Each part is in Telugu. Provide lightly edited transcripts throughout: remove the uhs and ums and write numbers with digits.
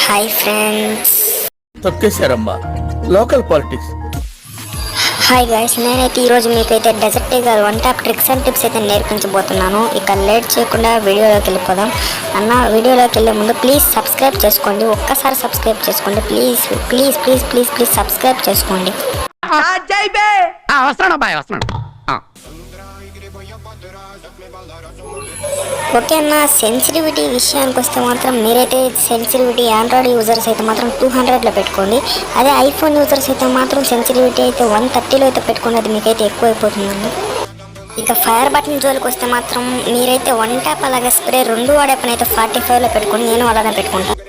హాయ్ ఫ్రెండ్స్, తొక్కేశారమ్మా లోకల్ పాలిటిక్స్. హాయ్ గైస్, నేనైతే ఈరోజు మీకైతే desert eagle one top tricks and tips అయితే నేర్పించబోతున్నాను. ఇక లేట్ చేయకుండా వీడియోలోకి వెళ్ళిపోదాం. అన్న, వీడియోలోకి వెళ్ళే ముందు ప్లీజ్ సబ్స్క్రైబ్ చేసుకోండి. ఒక్కసారి సబ్స్క్రైబ్ చేసుకోండి please please please please please subscribe చేసుకోండి. ఓకే అన్న, సెన్సిటివిటీ విషయానికి వస్తే మాత్రం మీరైతే సెన్సిటివిటీ ఆండ్రాయిడ్ యూజర్స్ అయితే మాత్రం 200లో పెట్టుకోండి. అదే ఐఫోన్ యూజర్స్ అయితే మాత్రం సెన్సిటివిటీ అయితే 130లో అయితే పెట్టుకోండి. అది మీకైతే ఎక్కువ అయిపోతుందండి. ఇక ఫైర్ బటన్ జోలికి వస్తే మాత్రం మీరైతే వన్ ట్యాప్ అలాగే స్ప్రే రెండు వాడే పని అయితే 45లో పెట్టుకోండి. నేను అలానే పెట్టుకుంటాను.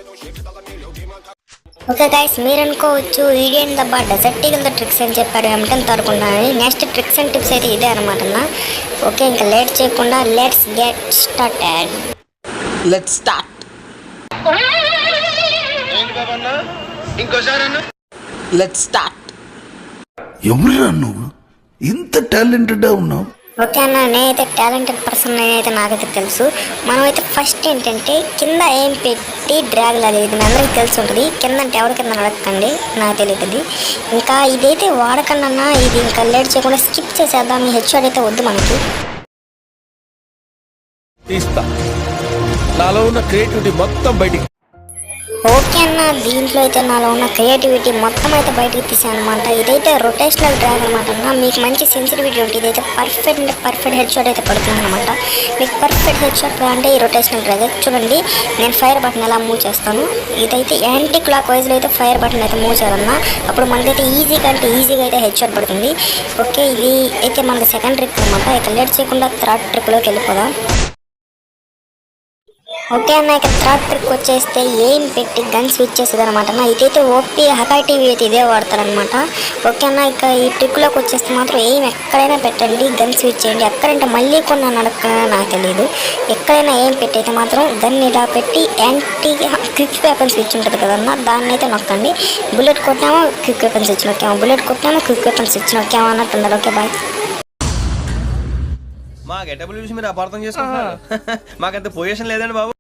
ఓకే గైస్, మీరు అనుకోవచ్చు ఈడియన్ దబ్బా డెజర్ట్ ఈగల్తో ట్రిక్స్ అని చెప్పాడు ఏమిటని తరుకుంటానని. నెక్స్ట్ ట్రిక్స్ అండ్ టిప్స్ అయితే ఇదే అనమాట. ఓకే, ఇంకా లేట్ చేయకుండా let's get started. Let's start. Let's start. ఎవరురా నువ్వు ఇంత టాలెంటెడ్ ఉన్నావు? ఓకే అన్న, నేనైతే టాలెంటెడ్ పర్సన్ నేనైతే నాకైతే తెలుసు. మనమైతే ఫస్ట్ ఏంటంటే కింద ఏం పెట్టి డ్రాగ్ లాగా, ఇది అందరికీ తెలిసి ఉంటుంది. కింద అంటే ఎవరి కింద నడకండి, నాకు తెలియదు. ఇంకా ఇదైతే వాడకన్నా ఇది ఇంకా లేట్ చేయకుండా స్కిప్ చేసేద్దాం. ఈ హెడ్షాట్ అయితే వద్దు మనకి. తీస్తా, నాలో ఉన్న క్రియేటివిటీ మొత్తం బయటికి. ఓకే అన్న, దీంట్లో అయితే నాలో ఉన్న క్రియేటివిటీ మొత్తం అయితే బయటకు తీసాను అనమాట. ఇదైతే రొటేషనల్ డ్రాగ్ అనమాట. మీకు మంచి సెన్సిటివిటీ ఉంటుంది. ఇదైతే పర్ఫెక్ట్ హెడ్ షాట్ అయితే పడుతుంది అనమాట. మీకు పర్ఫెక్ట్ హెడ్ షాట్ అంటే ఈ రొటేషనల్ డ్రాగ్. చూడండి, నేను ఫైర్ బటన్ ఎలా మూవ్ చేస్తాను. ఇదైతే యాంటీ క్లాక్ వైజ్లో అయితే ఫైర్ బటన్ అయితే మూవ్ చేయాలన్నా అప్పుడు మనకైతే ఈజీగా అయితే హెడ్ షాట్ పడుతుంది. ఓకే, ఇది అయితే మనకి సెకండ్ ట్రిక్ అనమాట. ఇక లేట్ చేయకుండా థర్డ్ ట్రిక్లోకి వెళ్ళిపోదాం. ఓకే అన్న, ఇక థర్డ్ ట్రిక్ వచ్చేస్తే ఏం పెట్టి గన్ స్విచ్ చేసేది అనమాట. ఇదైతే ఓపీ హకాయ్ టీవీ అయితే ఇదే వాడతారనమాట. ఓకే అన్న, ఇక ఈ ట్రిక్లోకి వచ్చేస్తే మాత్రం ఏం ఎక్కడైనా పెట్టండి, గన్ స్విచ్ చేయండి. ఎక్కడంటే మళ్ళీ కొన్ని నడక నాకు తెలియదు. ఎక్కడైనా ఏం పెట్టి అయితే మాత్రం గన్ ఇలా పెట్టి యాంటీ క్విక్ వెపన్ స్విచ్ ఉంటుంది కదన్నా, దాన్ని అయితే నొక్కండి. బుల్లెట్ కొట్టామో క్విక్ వెపన్ స్విచ్ నొక్కామో, బుల్లెట్ కొట్టామో క్విక్ వెపన్ స్విచ్ నొక్కామో అన్నట్టు. Okay bye. మా గెటబుల్ చూసి మీరు అపార్థం చేసుకుంటున్నారు. మాకంత పొజిషన్ లేదండి బాబు.